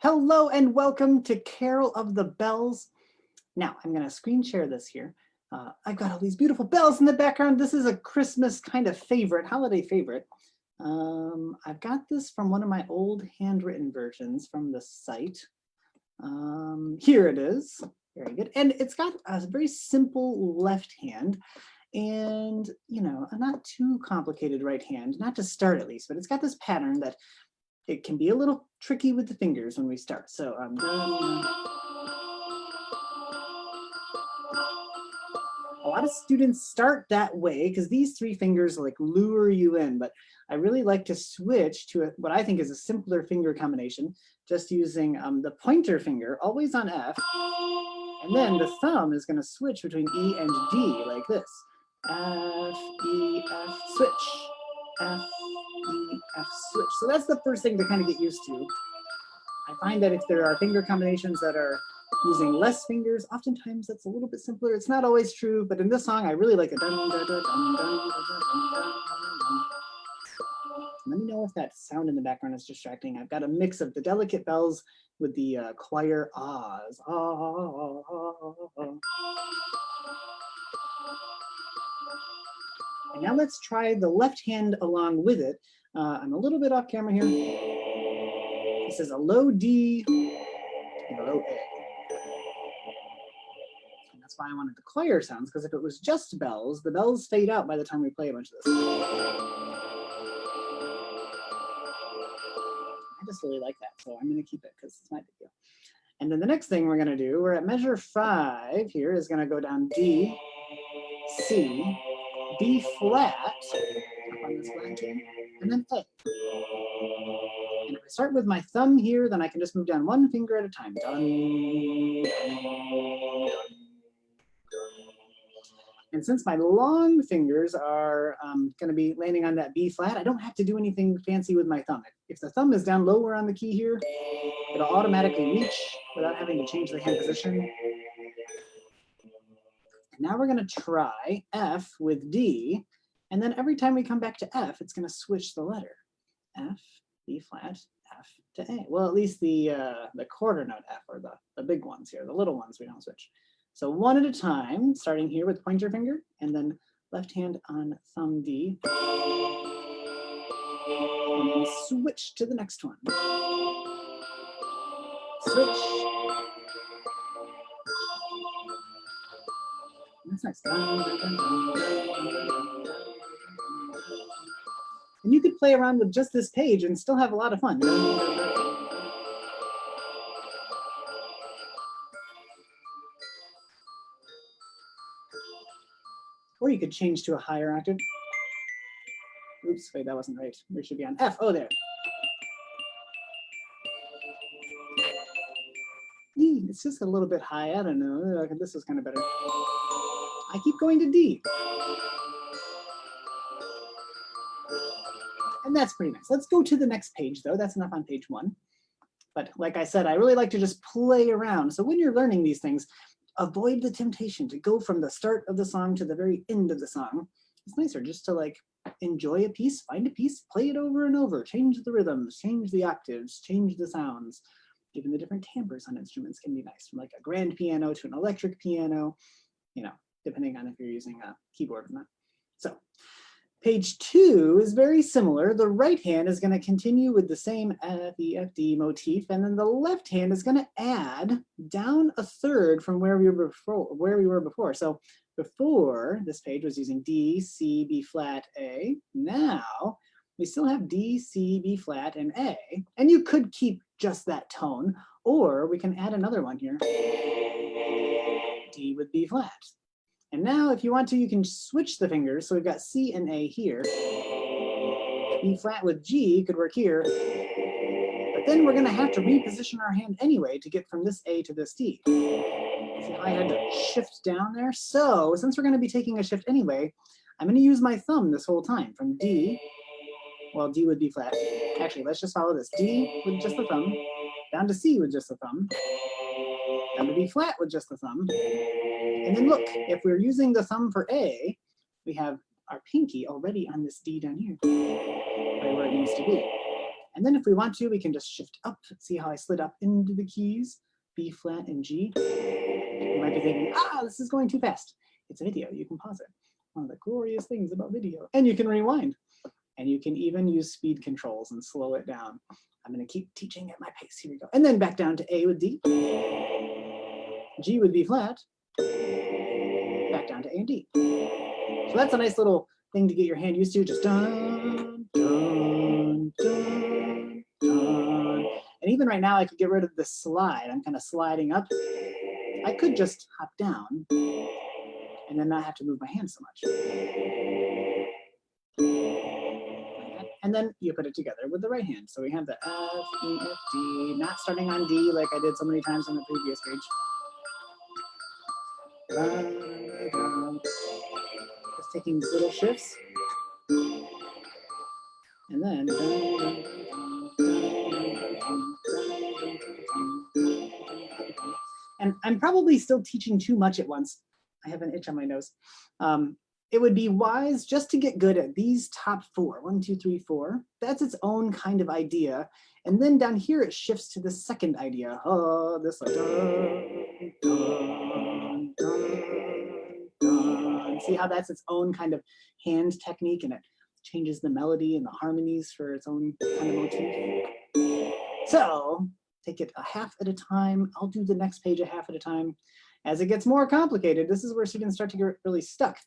Hello and welcome to Carol of the Bells. Now I'm going to screen share this here. I've got all these beautiful bells in the background. This is a Christmas kind of favorite, holiday favorite. I've got this from one of my old handwritten versions from the site. Here it is. Very good. And it's got a very simple left hand and, you know, a not too complicated right hand, not to start at least, but it's got this pattern that it can be a little tricky with the fingers when we start. So I'm done. A lot of students start that way because these three fingers like lure you in, but I really like to switch to what I think is a simpler finger combination, just using the pointer finger always on F, and then the thumb is going to switch between E and D like this. F, E, F, switch. F, E, F, switch. So that's the first thing to kind of get used to. I find that if there are finger combinations that are using less fingers, oftentimes that's a little bit simpler. It's not always true, but in this song, I really like it. Dun, dun, dun, dun, dun, dun, dun, dun. Let me know if that sound in the background is distracting. I've got a mix of the delicate bells with the choir ahs. Ah, ah, ah, ah. And now let's try the left hand along with it. I'm a little bit off camera here. This is a low D and a low A. And that's why I wanted the choir sounds, because if it was just bells, the bells fade out by the time we play a bunch of this. I just really like that, so I'm going to keep it because it's my big deal. And then the next thing we're going to do, we're at measure 5 here, is going to go down D, C, B flat, up on this flat key, and then A. And if I start with my thumb here, then I can just move down one finger at a time. Dun, dun, dun. And since my long fingers are going to be landing on that B flat, I don't have to do anything fancy with my thumb. If the thumb is down lower on the key here, it'll automatically reach without having to change the hand position. And now we're going to try F with D, and then every time we come back to F, it's going to switch the letter. F, B flat, F to A. Well, at least the quarter note F, or the big ones here, the little ones we don't switch. So one at a time, starting here with pointer finger, and then left hand on thumb D. And then switch to the next one. Switch. That's nice. And you could play around with just this page and still have a lot of fun. Or you could change to a higher octave. Oops, wait, that wasn't right. We should be on F. Oh, there. It's just a little bit high. I don't know. This is kind of better. I keep going to D. And that's pretty nice. Let's go to the next page, though. That's enough on page 1. But like I said, I really like to just play around. So when you're learning these things, avoid the temptation to go from the start of the song to the very end of the song. It's nicer just to like enjoy a piece, find a piece, play it over and over, change the rhythms, change the octaves, change the sounds. Even the different timbres on instruments can be nice, from like a grand piano to an electric piano, you know, depending on if you're using a keyboard or not. So page 2 is very similar. The right hand is going to continue with the same F, E, F, D motif, and then the left hand is going to add down a third from where we were before. So before, this page was using D, C, B flat, A. Now we still have D, C, B flat, and A. And you could keep just that tone, or we can add another one here, D with B flat. And now if you want to, you can switch the fingers. So we've got C and A here. B flat with G could work here. But then we're going to have to reposition our hand anyway to get from this A to this D. See how I had to shift down there? So since we're going to be taking a shift anyway, I'm going to use my thumb this whole time from D. Well, D would be flat. Actually, let's just follow this. D with just the thumb, down to C with just the thumb, down to B flat with just the thumb. And then look, if we're using the thumb for A, we have our pinky already on this D down here, right where it needs to be. And then if we want to, we can just shift up. See how I slid up into the keys, B flat and G. You might be thinking, this is going too fast. It's a video, you can pause it. One of the glorious things about video. And you can rewind. And you can even use speed controls and slow it down. I'm gonna keep teaching at my pace, here we go. And then back down to A with D. G with B flat. Back down to A and D. So that's a nice little thing to get your hand used to, just dun, dun, dun, dun. And even right now, I could get rid of the slide. I'm kind of sliding up. I could just hop down and then not have to move my hand so much. Like that. And then you put it together with the right hand. So we have the F, E, F, D, not starting on D like I did so many times on the previous page. Just taking these little shifts. And then, and I'm probably still teaching too much at once. I have an itch on my nose. It would be wise just to get good at these top four, 1, 2, 3, 4. That's its own kind of idea. And then down here, it shifts to the second idea. Oh, this like, dun, dun, dun, dun. See how that's its own kind of hand technique, and it changes the melody and the harmonies for its own kind of motif. So take it a half at a time. I'll do the next page a half at a time. As it gets more complicated, this is where students start to get really stuck.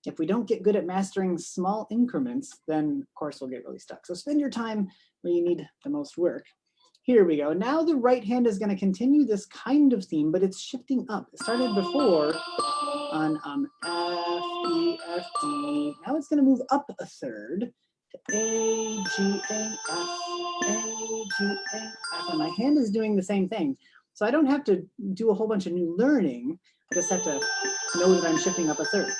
If we don't get good at mastering small increments, then of course we'll get really stuck. So spend your time where you need the most work. Here we go. Now the right hand is going to continue this kind of theme, but it's shifting up. It started before on F, E, F, D. Now it's going to move up a third to A, G, A, F, A, G, A, F. And my hand is doing the same thing. So I don't have to do a whole bunch of new learning. I just have to know that I'm shifting up a third.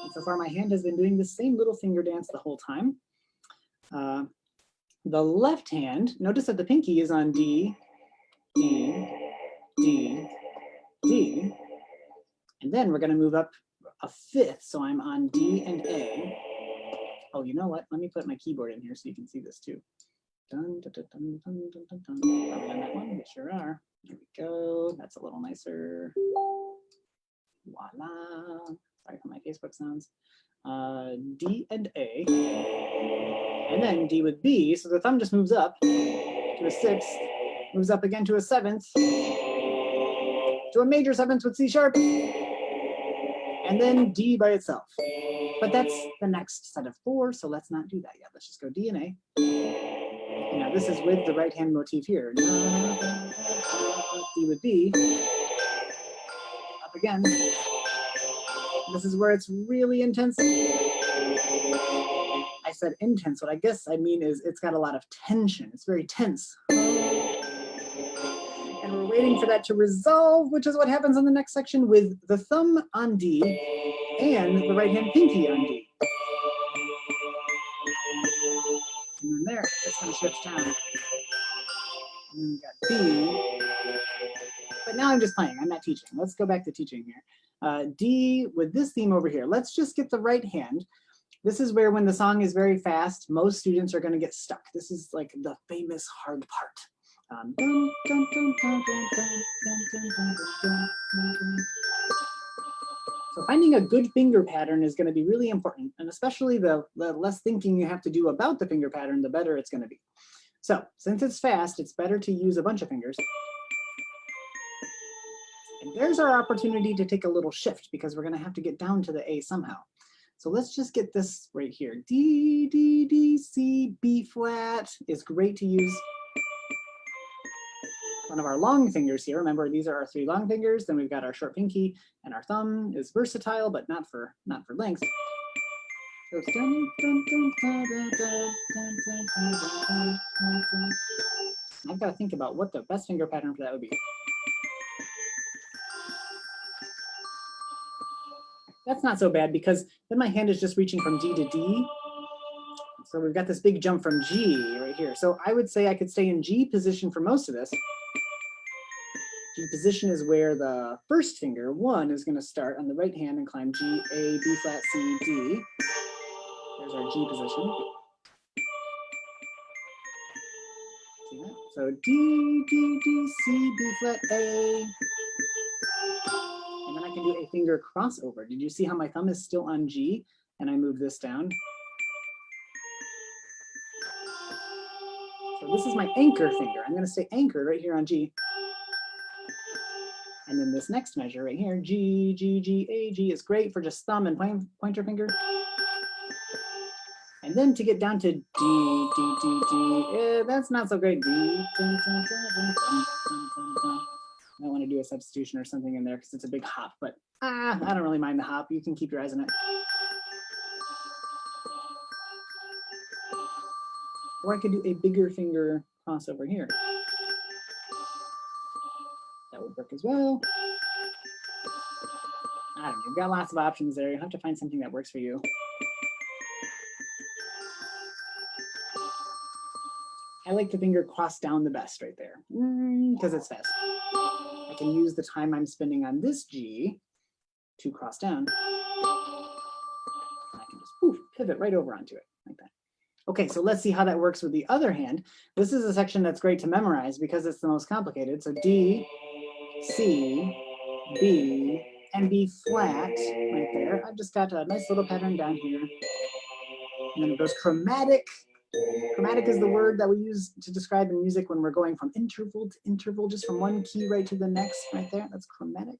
And so far, my hand has been doing the same little finger dance the whole time. The left hand, notice that the pinky is on D, D, D, D. And then we're going to move up a fifth. So I'm on D and A. Oh, you know what? Let me put my keyboard in here so you can see this too. Dun, dun, dun, dun, dun, dun, dun, dun. Are we on that one? We sure are. There we go. That's a little nicer. Voila. Sorry for my Facebook sounds. D and A. And then D with B. So the thumb just moves up to a sixth, moves up again to a seventh, to a major seventh with C sharp, and then D by itself. But that's the next set of 4, so let's not do that yet. Let's just go D and A. And now this is with the right hand motif here. D with B. Up again. This is where it's really intense. I said intense. What I guess I mean is it's got a lot of tension. It's very tense. And we're waiting for that to resolve, which is what happens in the next section with the thumb on D and the right hand pinky on D. And then there, this one shifts down. And then we got B. But now I'm just playing, I'm not teaching. Let's go back to teaching here. D with this theme over here. Let's just get the right hand. This is where when the song is very fast, most students are going to get stuck. This is like the famous hard part. So finding a good finger pattern is going to be really important, and especially the less thinking you have to do about the finger pattern, the better it's going to be. So since it's fast, it's better to use a bunch of fingers. And there's our opportunity to take a little shift because we're going to have to get down to the A somehow. So let's just get this right here. D, D, D, C, B flat is great to use. One of our long fingers here. Remember, these are our 3 long fingers. Then we've got our short pinky, and our thumb is versatile, but not for length. So it's dun, dun, dun, dun, dun, dun, dun, dun, dun, dun, dun. I've got to think about what the best finger pattern for that would be. That's not so bad because then my hand is just reaching from D to D. So we've got this big jump from G right here. So I would say I could stay in G position for most of this. G position is where the first finger, 1, is going to start on the right hand and climb G, A, B flat, C, D. There's our G position. So D, D, D, C, B flat, A. And then I can do a finger crossover. Did you see how my thumb is still on G and I move this down? So this is my anchor finger. I'm going to stay anchored right here on G. And then this next measure right here, G, G, G, A, G is great for just thumb and pointer finger. And then to get down to D, D, D, D, that's not so great. D, dun, dun, dun, dun, dun, dun, dun, dun. I want to do a substitution or something in there because it's a big hop, but I don't really mind the hop. You can keep your eyes on it. Or I could do a bigger finger crossover here. That would work as well. I don't know, you've got lots of options there. You have to find something that works for you. I like the finger cross down the best right there because it's fast. I can use the time I'm spending on this G to cross down. I can just pivot right over onto it like that. Okay, so let's see how that works with the other hand. This is a section that's great to memorize because it's the most complicated. So D, C, B, and B flat right there. I've just got a nice little pattern down here. And then it goes chromatic. Chromatic is the word that we use to describe in music when we're going from interval to interval, just from one key right to the next right there. That's chromatic.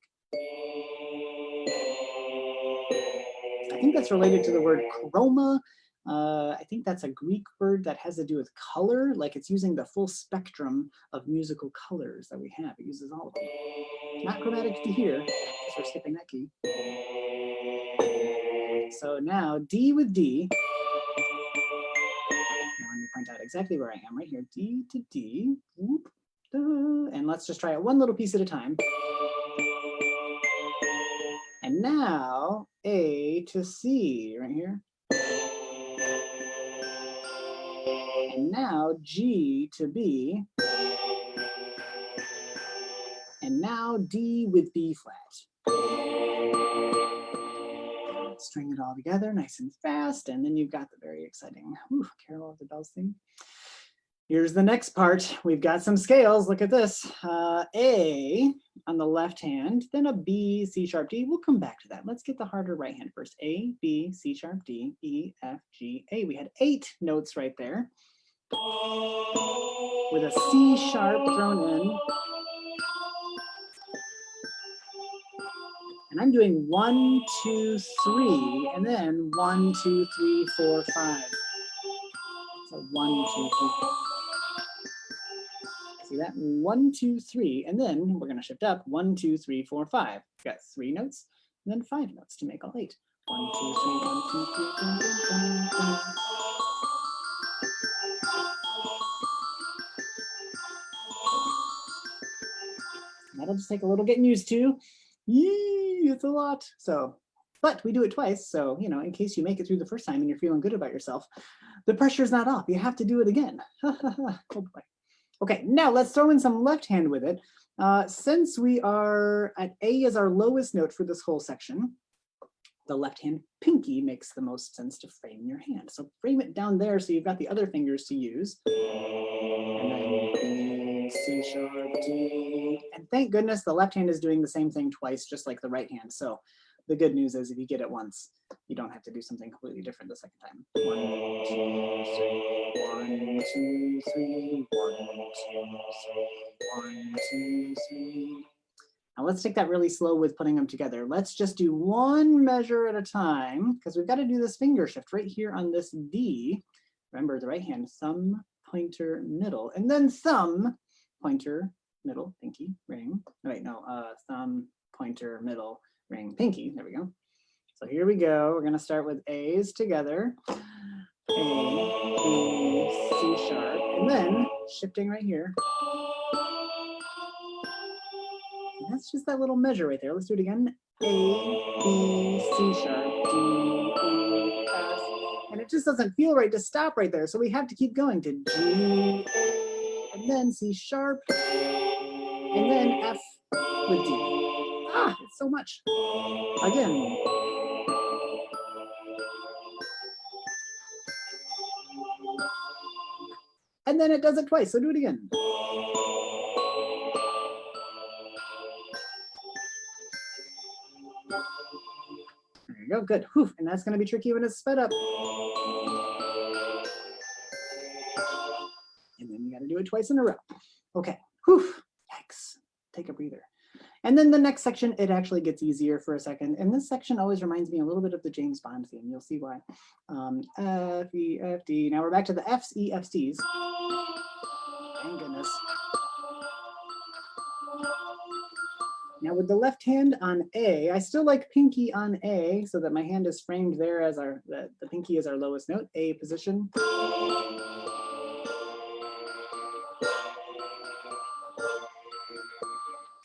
I think that's related to the word chroma. I think that's a Greek word that has to do with color, like it's using the full spectrum of musical colors that we have. It uses all of them. Not chromatic to here, because we're skipping that key. So now D with D. Now let me point out exactly where I am right here. D to D. Whoop, and let's just try it one little piece at a time. And now A to C right here. And now G to B. And now D with B flat. Let's string it all together nice and fast. And then you've got the very exciting Carol of the Bells thing. Here's the next part. We've got some scales. Look at this. A on the left hand, then a B, C sharp, D. We'll come back to that. Let's get the harder right hand first. A, B, C sharp, D, E, F, G, A. We had 8 notes right there with a C sharp thrown in. And I'm doing 1, 2, 3, and then 1, 2, 3, 4, 5. So 1, 2, 3. See that? 1, 2, 3, and then we're going to shift up 1, 2, 3, 4, 5. We've got 3 notes and then 5 notes to make all 8. 1, 2, 3, 1, 2, 3, dun, dun, dun, dun. That'll just take a little getting used to. Yee, it's a lot. So, but we do it twice. So, you know, in case you make it through the first time and you're feeling good about yourself, the pressure's not off. You have to do it again. Oh boy. Okay, now let's throw in some left hand with it. Since we are at A as our lowest note for this whole section, the left hand pinky makes the most sense to frame your hand. So frame it down there so you've got the other fingers to use. And then B, C sharp, D. And thank goodness the left hand is doing the same thing twice, just like the right hand. So the good news is if you get it once, you don't have to do something completely different the second time. 1, 2, 3, 1, 2, 3, 1, 2, 3, 1, 2, 3. Now let's take that really slow with putting them together. Let's just do one measure at a time because we've got to do this finger shift right here on this D. Remember the right hand, thumb, pointer, middle, and then thumb, pointer, middle, pinky, ring. Wait, no, thumb, pointer, middle, ring, pinky. There we go. So here we go. We're going to start with A's together. A, B, C sharp, and then shifting right here. And that's just that little measure right there. Let's do it again. A, B, C sharp, D, E, F. And it just doesn't feel right to stop right there. So we have to keep going to G, A, and then C sharp, and then F with D. Ah, it's so much. Again. And then it does it twice, so do it again. There you go, good. Whew. And that's going to be tricky when it's sped up. And then you got to do it twice in a row. Okay, whew, yikes, take a breather. And then the next section, it actually gets easier for a second. And this section always reminds me a little bit of the James Bond theme. You'll see why. F, E, F, D. Now we're back to the F's, E, F's, D's. Thank goodness. Now with the left hand on A, I still like pinky on A so that my hand is framed there as the pinky is our lowest note, A position.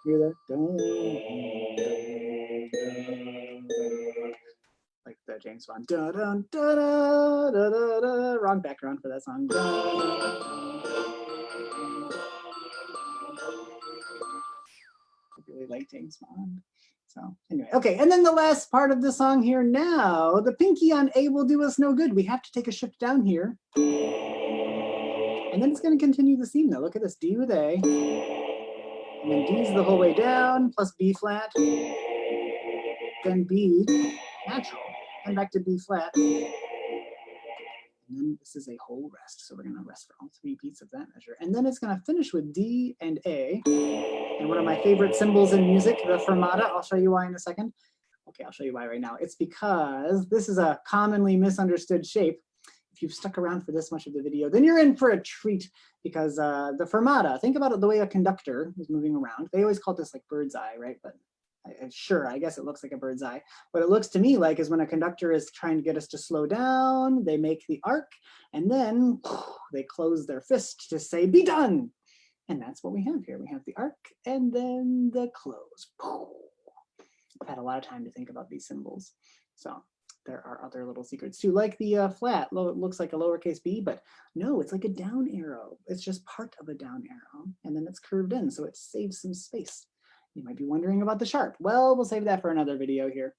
Hear that? Like the James Bond. Da, da, da, da, da, da, da. Wrong background for that song. Da, da, da, da. I really like James Bond. So anyway, okay, and then the last part of the song here now, the pinky on A will do us no good. We have to take a shift down here. And then it's going to continue the theme though. Look at this, D with A. And then D's the whole way down, plus B flat. Then B, natural, and back to B flat. And then this is a whole rest. So we're going to rest for all 3 beats of that measure. And then it's going to finish with D and A. And one of my favorite symbols in music, the fermata. I'll show you why in a second. Okay, I'll show you why right now. It's because this is a commonly misunderstood shape. If you've stuck around for this much of the video, then you're in for a treat, because the fermata, think about it the way a conductor is moving around. They always call this like bird's eye, right? But sure, I guess it looks like a bird's eye. What it looks to me like is when a conductor is trying to get us to slow down, they make the arc, and then they close their fist to say, be done. And that's what we have here. We have the arc and then the close. I've had a lot of time to think about these symbols. So there are other little secrets too, like the flat, looks like a lowercase b, but no, it's like a down arrow. It's just part of a down arrow, and then it's curved in, so it saves some space. You might be wondering about the sharp. Well, we'll save that for another video here.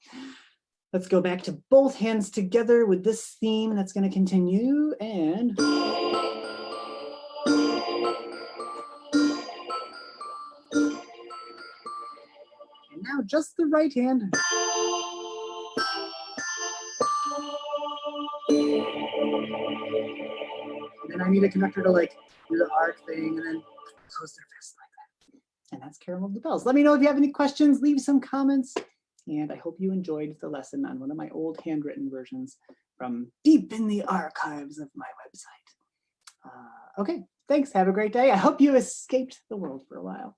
Let's go back to both hands together with this theme that's going to continue, and now just the right hand. And then I need a conductor to like do the arc thing and then close their fist like that. And that's Carol of the Bells. Let me know if you have any questions, leave some comments. And I hope you enjoyed the lesson on one of my old handwritten versions from deep in the archives of my website. Okay, thanks, have a great day. I hope you escaped the world for a while.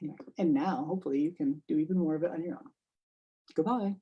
Anyway, and now hopefully you can do even more of it on your own. Goodbye.